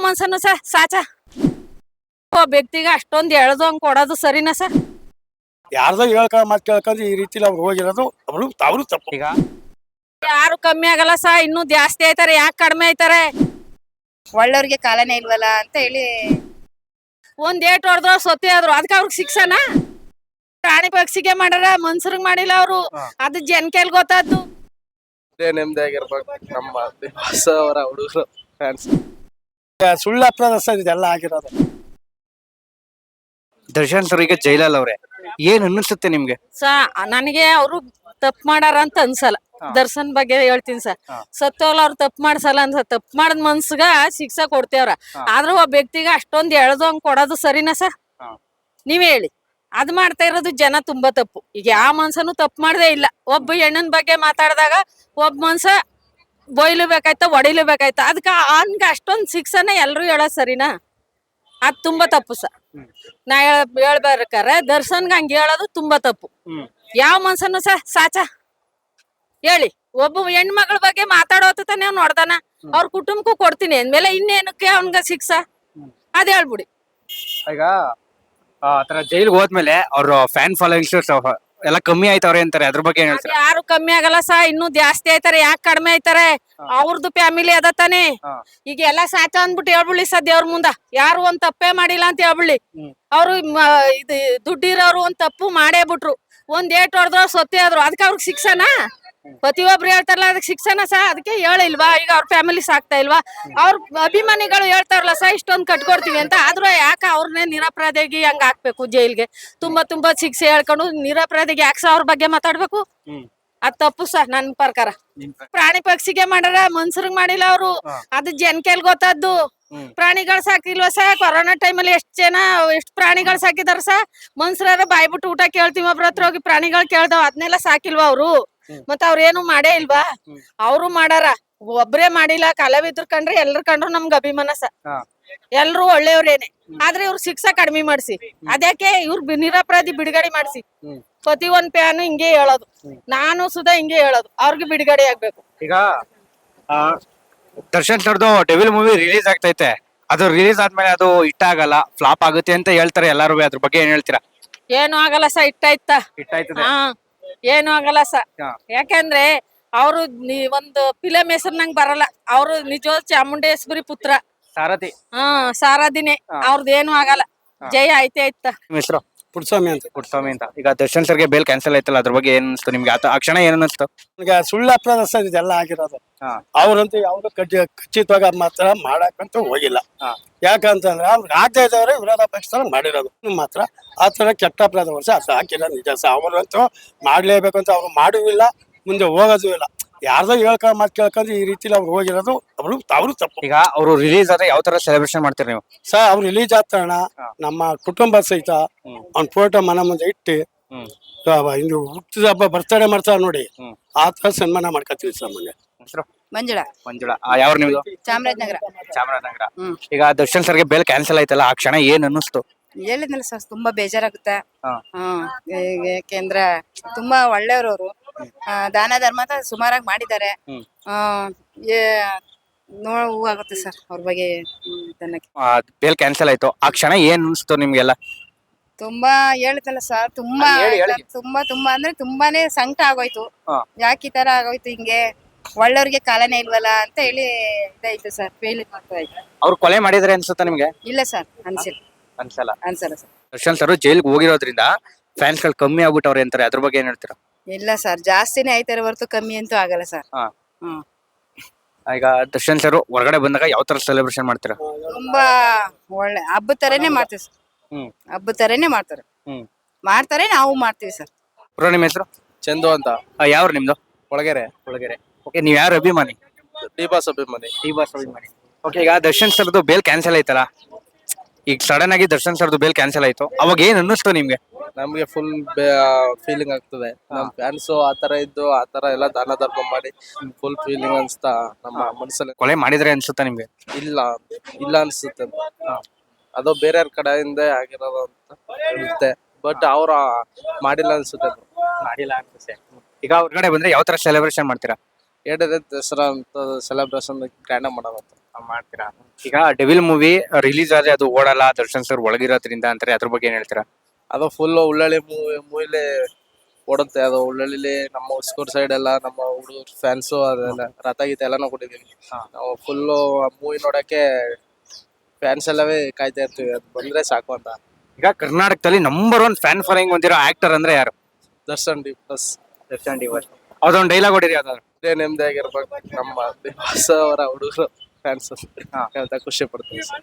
ಮನ್ಸನ್ನು ಸಾಚ ವ್ಯಕ್ತಿಗೆ ಅಷ್ಟೊಂದು ಎಳ್ದಂಗ್ ಕೊಡೋದು ಸರಿನಾ ಸರ್? ಯಾರ್ದೋ ಮಾತು ಕೇಳ್ಕೊಂಡು ಈ ರೀತಿಲಿ ಅವ್ರು ಹೋಗಿರೋದು ಅವರು ತಪ್ಪು. ಈಗ ಯಾರು ಕಮ್ಮಿ ಆಗಲ್ಲ ಸರ್, ಇನ್ನೂ ಜಾಸ್ತಿ ಆಯ್ತಾರೆ. ಯಾಕೆ ಕಡಿಮೆ ಆಯ್ತಾರೆ? ಒಳ್ಳೆಯವ್ರಿಗೆ ಕಾಲನೇ ಇಲ್ವಲ್ಲ ಅಂತ ಹೇಳಿ ಒಂದ್ ಏಟ್ ಹೊಡೆದ್ರು ಸೊತ್ತೆ ಆದ್ರು ಅದಕ್ಕೆ ಅವ್ರಿಗೆ ಶಿಕ್ಷಣ. ಪ್ರಾಣಿ ಪಕ್ಷಿಗೆ ಮಾಡ್ಯಾರ, ಮನ್ಸರ್ಗ್ ಮಾಡಿಲ್ಲ ಅವರು. ಅದು ಜನಕೆಲ್ ಗೊತ್ತಾದ್ದು. ನೆಮ್ಮದಿಯಾಗಿರ್ಬೇಕು ನಮ್ಮ ದಿವಾಸ ಅವರ ಹುಡುಗರು ಫ್ಯಾನ್ಸ್. ಸುಳ್ಳು ಅಪರಾಧ ಸರ್ ಇದೆಲ್ಲ ಆಗಿರೋದು. ದರ್ಶನ್ ಸರ್ ಈಗ ಜೈಲಲ್ಲಿ ಅವ್ರೆ, ಏನ್ ಅನ್ನಿಸುತ್ತೆ ನಿಮ್ಗೆ? ನನಗೆ ಅವರು ತಪ್ಪು ಮಾಡಾರ ಅಂತ ಅನ್ಸಲ್ಲ. ದರ್ಶನ್ ಬಗ್ಗೆ ಹೇಳ್ತೀನಿ ಸರ್, ಸತ್ತೋಲ್ಲ ಅವ್ರು ತಪ್ಪು ಮಾಡ್ಸಲ್ಲ ಅನ್ಸ. ತಪ್ಪು ಮಾಡದ್ ಮನ್ಸ್ಗ ಶಿಕ್ಷೆ ಕೊಡ್ತೇವ್ರ. ಆದ್ರೂ ಒಬ್ಬ ವ್ಯಕ್ತಿಗೆ ಅಷ್ಟೊಂದ್ ಎಳ್ದಂಗ್ ಕೊಡೋದು ಸರಿನಾ ಸರ್? ನೀವೇ ಹೇಳಿ. ಅದ್ ಮಾಡ್ತಾ ಇರೋದು ಜನ ತುಂಬಾ ತಪ್ಪು. ಈಗ ಯಾವ ಮನ್ಸನು ತಪ್ಪು ಮಾಡದೇ ಇಲ್ಲ. ಒಬ್ಬ ಹೆಣ್ಣನ್ ಬಗ್ಗೆ ಮಾತಾಡಿದಾಗ ಒಬ್ಬ ಮನ್ಸ ಬೊಯ್ಲಬೇಕಾಯ್ತ, ಹೊಡಿಲೇಬೇಕಾಯ್ತ. ಅದಕ್ಕೆ ಅವನ್ಗೆ ಅಷ್ಟೊಂದ್ ಶಿಕ್ಷೆನ ಎಲ್ರು ಹೇಳೋದ್ ಸರಿನಾ? ಅದ್ ತುಂಬಾ ತಪ್ಪು ಸರ್. ನಾ ಹೇಳ್ಬೇಕಾರೆ ದರ್ಶನ್ಗೆ ಹಂಗ ಹೇಳೋದು ತುಂಬಾ ತಪ್ಪು. ಯಾವ ಮನ್ಸನ್ನು ಸಾಚ ಹೇಳಿ. ಒಬ್ಬ ಹೆಣ್ಮಗಳ ಬಗ್ಗೆ ಮಾತಾಡೋತ ತಾನೆ ಅವ್ನು ನೋಡ್ದಾನ. ಅವ್ರ ಕುಟುಂಬಕ್ಕೂ ಕೊಡ್ತೀನಿ ಅಂದ್ಮೇಲೆ ಇನ್ನೇನಕ್ಕೆ ಅವನ್ಗ ಶಿಕ್ಷೆ? ಅದ್ ಹೇಳ್ಬಿಡಿ. ಈಗ ಆತರ ಜೈಲ್ಗೆ ಹೋದ್ಮೇಲೆ ಅವ್ರ ಫ್ಯಾನ್ ಫಾಲೋವಿಂಗ್ಸ್ ಎಲ್ಲ ಕಮ್ಮಿ ಆಯ್ತವ್ರೆ ಅಂತಾರೆ, ಅದ್ರ ಬಗ್ಗೆ ಏನ್ ಹೇಳ್ತಾರೆ? ಯಾರು ಕಮ್ಮಿ ಆಗಲ್ಲ ಸರ್, ಇನ್ನೂ ಜಾಸ್ತಿ ಆಯ್ತಾರೆ. ಯಾಕೆ ಕಡಿಮೆ ಆಯ್ತಾರೆ? ಅವ್ರದ್ದು ಫ್ಯಾಮಿಲಿ ಅದ ತಾನೆ. ಈಗ ಎಲ್ಲಾ ಸಾಚ ಅಂದ್ಬಿಟ್ಟು ಹೇಳ್ಬಿಡ್ಲಿ ಸರ್ ದೇವ್ರ ಮುಂದ. ಯಾರು ಒಂದ್ ತಪ್ಪೇ ಮಾಡಿಲ್ಲ ಅಂತ ಹೇಳ್ಬಿಡ್ಲಿ. ಅವ್ರು ಇದು ದುಡ್ಡಿರೋರು ಒಂದ್ ತಪ್ಪು ಮಾಡೇ ಬಿಟ್ರು. ಒಂದ್ ಏಟ್ ಹೊಡೆದ್ರು ಸೊತ್ತೆ ಆದ್ರು ಅದಕ್ಕೆ ಅವ್ರಿಗೆ ಶಿಕ್ಷಣ. ಪ್ರತಿಯೊಬ್ರು ಹೇಳ್ತಾರಲ್ಲ ಅದಕ್ಕೆ ಶಿಕ್ಷಣ ಸಹ. ಅದಕ್ಕೆ ಹೇಳಿಲ್ವಾ? ಈಗ ಅವ್ರ ಫ್ಯಾಮಿಲಿ ಸಾಕ್ತಾ ಇಲ್ವಾ? ಅವ್ರ ಅಭಿಮಾನಿಗಳು ಹೇಳ್ತಾರಲ್ಲ ಸರ್ ಇಷ್ಟೊಂದ್ ಕಟ್ಕೊಡ್ತೀವಿ ಅಂತ. ಆದ್ರೂ ಯಾಕೆ ಅವ್ರನ್ನೇ ನಿರಪರಾಧಿಯಾಗಿ ಹಂಗ ಹಾಕ್ಬೇಕು ಜೈಲ್ಗೆ? ತುಂಬಾ ಶಿಕ್ಷೆ ಹೇಳ್ಕೊಂಡು ನಿರಪರಾಧಿಗೆ ಯಾಕೆ ಸಹ ಅವ್ರ ಬಗ್ಗೆ ಮಾತಾಡ್ಬೇಕು? ಅದ್ ತಪ್ಪು ಸರ್ ನನ್ ಪ್ರಕಾರ. ಪ್ರಾಣಿ ಪಕ್ಷಿಗೆ ಮಾಡ್ಯಾರ, ಮನ್ಸರ್ಗ್ ಮಾಡಿಲ್ಲ ಅವರು. ಅದು ಜನಕೆಲ್ ಗೊತ್ತಾದ್ದು. ಪ್ರಾಣಿಗಳು ಸಾಕಿಲ್ವಾ ಸರ್? ಕೊರೋನಾ ಟೈಮಲ್ಲಿ ಎಷ್ಟು ಪ್ರಾಣಿಗಳು ಸಾಕಿದಾರ ಸರ್? ಮನ್ಸರ ಬಾಯ್ಬಿಟ್ಟು ಊಟ ಕೇಳ್ತೀವಿ ಒಬ್ರ ಹತ್ರ ಹೋಗಿ. ಪ್ರಾಣಿಗಳು ಕೇಳ್ದಾವ್ ಅದನ್ನೆಲ್ಲ ಸಾಕಿಲ್ವಾ ಅವರು? ಮತ್ತ ಅವ್ರೇನು ಮಾಡೇ ಇಲ್ವಾ? ಅವರು ಮಾಡಾರ. ಒಬ್ರೇ ಮಾಡಿಲ್ಲ. ಕಲಾವಿದ್ರ ಕಂಡ್ರೆ ಎಲ್ರ ಕಂಡ್ರು ನಮ್ಗ ಅಭಿಮಾನ ಸರ್. ಎಲ್ರು ಒಳ್ಳೆಯವ್ರೇನೆ. ಆದ್ರೆ ಇವ್ರ ಶಿಕ್ಷೆ ಕಡಿಮೆ ಮಾಡ್ಸಿ. ಅದಕ್ಕೆ ಇವ್ರ ನಿರಪರಾಧಿ ಬಿಡುಗಡೆ ಮಾಡ್ಸಿ. ಪ್ರತಿ ಒಂದ್ ಪ್ಯಾನು ಹಿಂಗೆ ಹೇಳೋದು. ನಾನು ಸುಧಾ ಹಿಂಗೆ ಹೇಳೋದು, ಅವ್ರಿಗೆ ಬಿಡುಗಡೆ ಆಗ್ಬೇಕು. ಈಗ ದರ್ಶನ್ ಸರ್ದು ಡೆವಿಲ್ ಮೂವಿ ರಿಲೀಸ್ ಆಗ್ತೈತೆ. ಅದು ರಿಲೀಸ್ ಆದ್ಮೇಲೆ ಅದು ಹಿಟ್ ಆಗಲ್ಲ, ಫ್ಲಾಪ್ ಆಗುತ್ತೆ ಅಂತ ಹೇಳ್ತಾರೆ ಎಲ್ಲಾರು. ಅದ್ರ ಬಗ್ಗೆ ಏನ್ ಹೇಳ್ತೀರಾ? ಏನು ಆಗಲ್ಲ ಸ. ಹಿಟ್ಟಾಯ್ತದೆ. ಏನು ಆಗಲ್ಲ ಸ. ಯಾಕಂದ್ರೆ ಅವರು ಒಂದು ಫಿಲಂ ಹೆಸರು ನಂಗೆ ಬರಲ್ಲ. ಅವ್ರು ನಿಜವಾದ ಚಾಮುಂಡೇಶ್ವರಿ ಪುತ್ರ ಸಾರಥಿ. ಸಾರಥಿನೇ. ಅವ್ರದ್ದೇನು ಆಗಲ್ಲ. ಜಯ ಐತೆ ಆಯ್ತ. ನಿಮ್ಮ ಹೆಸರು? ಪುಟ್ಸ್ವಾಮಿ ಅಂತ. ಈಗ ದರ್ಶನ್ ಸರ್ಗೆ ಬೇಲ್ ಕ್ಯಾನ್ಸಲ್ ಆಯ್ತಲ್ಲ, ಅದ್ರ ಬಗ್ಗೆ ಏನ್ ಅನ್ಸ್ತು ನಿಮ್ಗೆ? ಆ ಕ್ಷಣ ಏನ್ ಅನ್ಸ್ತು? ಈಗ ಸುಳ್ಳು ಅಪರಾಧ ಸರ್ ಇದೆಲ್ಲ ಆಗಿರೋದು. ಅವ್ರಂತೂ ಯಾವ್ದು ಖಚಿತವಾಗಿ ಮಾತ್ರ ಮಾಡಕ್ಕಂತೂ ಹೋಗಿಲ್ಲ. ಯಾಕಂತಂದ್ರೆ ಅವ್ರಿಗೆ ಆಗದೆ ಇದ್ದವ್ರೆ ವಿರೋಧ ಪಕ್ಷ ಮಾಡಿರೋದು ಮಾತ್ರ. ಆ ತರ ಕೆಟ್ಟ ಅಪರಾಧ ವರ್ಷ ಅದು ಹಾಕಿಲ್ಲ ನಿಜ ಸರ್. ಅವರಂತೂ ಮಾಡ್ಲೇಬೇಕು ಅಂತ ಅವ್ರು ಮಾಡುವಿಲ್ಲ, ಮುಂದೆ ಹೋಗೋದು ಇಲ್ಲ. ಯಾರ್ದೋ ಮಾತು ಕೇಳ್ಕೊಂಡು ಈ ರೀತಿಲಿ ಅವ್ರು ಹೋಗಿರೋದು ಅವರು ತಪ್ಪು. ಈಗ ಅವರು ರಿಲೀಸ್ ಆದ್ರೆ ಯಾವ ತರ ಸೆಲೆಬ್ರೇಷನ್ ಮಾಡ್ತೀರಿ ನೀವು? ಸರ್ ಅವ್ರು ರಿಲೀಸ್ ಆಗ್ತಾಣ ನಮ್ಮ ಕುಟುಂಬ ಸಹಿತ ಅವ್ನ ಫೋಟೋ ಮನೆ ಮುಂದೆ ಇಟ್ಟು ಹಿಂಗೆ ಹುಟ್ಟಿದ ಹಬ್ಬ ಬರ್ತಡೇ ಮಾಡ್ತಾರ ನೋಡಿ, ಆ ತರ ಸನ್ಮಾನ ಮಾಡ್ಕೊತೀವಿ ಸರ್. ಮೊನ್ನೆ ಮಂಜುಳಾ ಯಾವ ನಿಮ್ದು? ಚಾಮರಾಜನಗರ. ಈಗ ದರ್ಶನ್ ಸರ್ಗೆ ಬೇಲ್ ಕ್ಯಾನ್ಸಲ್ ಆಯ್ತಲ್ಲ, ಆ ಕ್ಷಣ ಏನ್ ಅನ್ನಿಸ್ತು? ಹೇಳಿದ್ನಲ್ಲ ಸರ್, ತುಂಬಾ ಬೇಜಾರಾಗುತ್ತೆ. ಯಾಕೆಂದ್ರೆ ತುಂಬಾ ಒಳ್ಳೆಯವ್ರು ಅವರು. ದಾನ ಧರ್ಮ ಸುಮಾರಾಗಿ ಮಾಡಿದ್ದಾರೆ. ನೋವು ಆಗುತ್ತೆ ಸರ್ ಅವ್ರ ಬಗ್ಗೆ. ಬೇಲ್ ಕ್ಯಾನ್ಸಲ್ ಆಯ್ತು, ಆ ಕ್ಷಣ ಏನ್ ಅನ್ಸ್ತು ನಿಮ್ಗೆಲ್ಲ? ತುಂಬಾ ಹೇಳಿದ್ನಲ್ಲ ಸರ್, ತುಂಬಾ ತುಂಬಾ ಅಂದ್ರೆ ತುಂಬಾನೇ ಸಂಕಟ ಆಗೋಯ್ತು. ಯಾಕೆ ಈ ತರ ಆಗೋಯ್ತು, ಹಿಂಗೆ ಒಳ್ಳೆಯವ್ರಿಗೆ ಕಾಲನೇ ಇಲ್ವಲ್ಲ ಅಂತ ಹೇಳಿ ಇದಾಯ್ತು ಸರ್. ಫೀಲಿಂಗ್ ಆಗ್ತಾ ಇತ್ತು. ಅವ್ರು ಕೊಲೆ ಮಾಡಿದಾರೆ ಅನ್ಸುತ್ತಾ ನಿಮ್ಗೆ? ಇಲ್ಲ ಸರ್, ಅನ್ಸಲ್ಲ ಸರ್. ದರ್ಶನ್ ಸರ್ ಜೈಲ್ಗೆ ಹೋಗಿರೋದ್ರಿಂದ ಫ್ಯಾನ್ಸ್ ಗಳು ಕಮ್ಮಿ ಆಗ್ಬಿಟ್ಟವ್ರೆ ಅಂತಾರೆ, ಅದ್ರ ಬಗ್ಗೆ ಏನ್ ಹೇಳ್ತೀರಾ? ಇಲ್ಲ ಸರ್, ಜಾಸ್ತಿನೇ ಆಯ್ತಾರೆ ಹೊರತು ಕಮ್ಮಿ ಅಂತೂ ಆಗಲ್ಲ ಸರ್. ಈಗ ದರ್ಶನ್ ಸರ್ ಹೊರಗಡೆ ಬಂದಾಗ ಯಾವ ತರ ಸೆಲೆಬ್ರೇಷನ್ ಮಾಡ್ತೀರಾ? ತುಂಬಾ ಒಳ್ಳೆ ಹಬ್ಬದ ತರನೇ ಮಾಡ್ತೀವಿ ಸರ್. ಹಬ್ಬದ ತರನೇ ಮಾಡ್ತಾರೆ, ನಾವು ಮಾಡ್ತೀವಿ ಸರ್. ಬ್ರೋ ನಿಮ್ಮ ಹೆಸರು? ಚಂದು ಅಂತ. ಯಾವ್ರು ನಿಮ್ದು? ಒಳಗೆರೆ. ಓಕೆ, ನೀವ್ ಯಾರು ಅಭಿಮಾನಿ? ಡಿ ಬಾಸ್ ಅಭಿಮಾನಿ. ಓಕೆ, ಈಗ ದರ್ಶನ್ ಸರ್ದು ಬೇಲ್ ಕ್ಯಾನ್ಸಲ್ ಆಯ್ತಲ್ಲ, ಈಗ ಸಡನ್ ಆಗಿ ದರ್ಶನ್ ಸರ್ದು ಬೇಲ್ ಕ್ಯಾನ್ಸಲ್ ಆಯ್ತು, ಅವಾಗ ಏನ್ ಅನ್ನಿಸ್ತು ನಿಮ್ಗೆ? ನಮ್ಗೆ ಫುಲ್ ಫೀಲಿಂಗ್ ಆಗ್ತದೆ. ನಮ್ ಫ್ಯಾನ್ಸು ಆತರ ಇದ್ದು ಆತರ ಎಲ್ಲ ದಾನ ಧರ್ಮ ಮಾಡಿ ಫುಲ್ ಫೀಲಿಂಗ್ ಅನ್ಸ್ತಾ ನಮ್ಮ ಮನಸ್ಸಲ್ಲಿ. ಕೊಲೆ ಮಾಡಿದ್ರೆ ಅನ್ಸುತ್ತಾ ನಿಮ್ಗೆ? ಇಲ್ಲ ಅನ್ಸುತ್ತೆ. ಅದು ಬೇರೆಯವ್ರ ಕಡೆಯಿಂದ ಆಗಿರೋದು ಅಂತ ಇರುತ್ತೆ. ಬಟ್ ಅವ್ರ ಮಾಡಿಲ್ಲ ಅನ್ಸುತ್ತೆ. ಈಗ ಹೊರಗಡೆ ಬಂದ್ರೆ ಯಾವ ತರ ಸೆಲೆಬ್ರೇಷನ್ ಮಾಡ್ತೀರಾ? ಎರಡನೇ ದಸರಾ ಅಂತ ಸೆಲೆಬ್ರೇಷನ್ ಗ್ರ್ಯಾಂಡ್ ಮಾಡೋದು. ಮಾಡ್ತೀರಾ? ಈಗ ಡೆವಿಲ್ ಮೂವಿ ರಿಲೀಸ್ ಆದ್ರೆ ಅದು ಓಡಲ್ಲ ದರ್ಶನ್ ಸರ್ ಒಳಗಿರೋದ್ರಿಂದ ಅಂತಾರೆ, ಅದ್ರ ಬಗ್ಗೆ ಏನ್ ಹೇಳ್ತೀರಾ? ಅದು ಫುಲ್ ಉಳ್ಳಳ್ಳಿ ಮೂವಿಲಿ ಓಡುತ್ತೆ. ಅದು ಉಳ್ಳಳ್ಳಿಲಿ ನಮ್ಮ ಉಸ್ಕೂರ್ ಸೈಡ್ ಎಲ್ಲ ನಮ್ಮ ಹುಡುಗರು ಫ್ಯಾನ್ಸು ಅದೆಲ್ಲ ರಥ ಗೀತ ಎಲ್ಲಾನು ಕೊಟ್ಟಿದ್ದೀವಿ. ನಾವು ಫುಲ್ಲು ಮೂವಿ ನೋಡಕ್ಕೆ ಫ್ಯಾನ್ಸ್ ಎಲ್ಲವೇ ಕಾಯ್ತಾ ಇರ್ತೀವಿ, ಅದು ಬಂದ್ರೆ ಸಾಕು ಅಂತ. ಈಗ ಕರ್ನಾಟಕದಲ್ಲಿ ನಂಬರ್ 1 ಫ್ಯಾನ್ ಫಾಲೋಯಿಂಗ್ ಹೊಂದಿರೋ ಆಕ್ಟರ್ ಅಂದ್ರೆ ಯಾರು? Darshan D plus Darshan D. ಅದೊಂದು ಡೈಲಾಗ್ ಹೊಡಿರಿ ಯಾವ್ದಾದ್ರು. ಇದೇ ನೆಮ್ಮದಿ ಆಗಿರ್ಬೇಕು, ನಮ್ಮ ಬಾಸ್ ಅವರ ಹುಡುಗರು ಫ್ಯಾನ್ಸ್ ಅಂತ ಖುಷಿ ಪಡ್ತೀವಿ ಸರ್.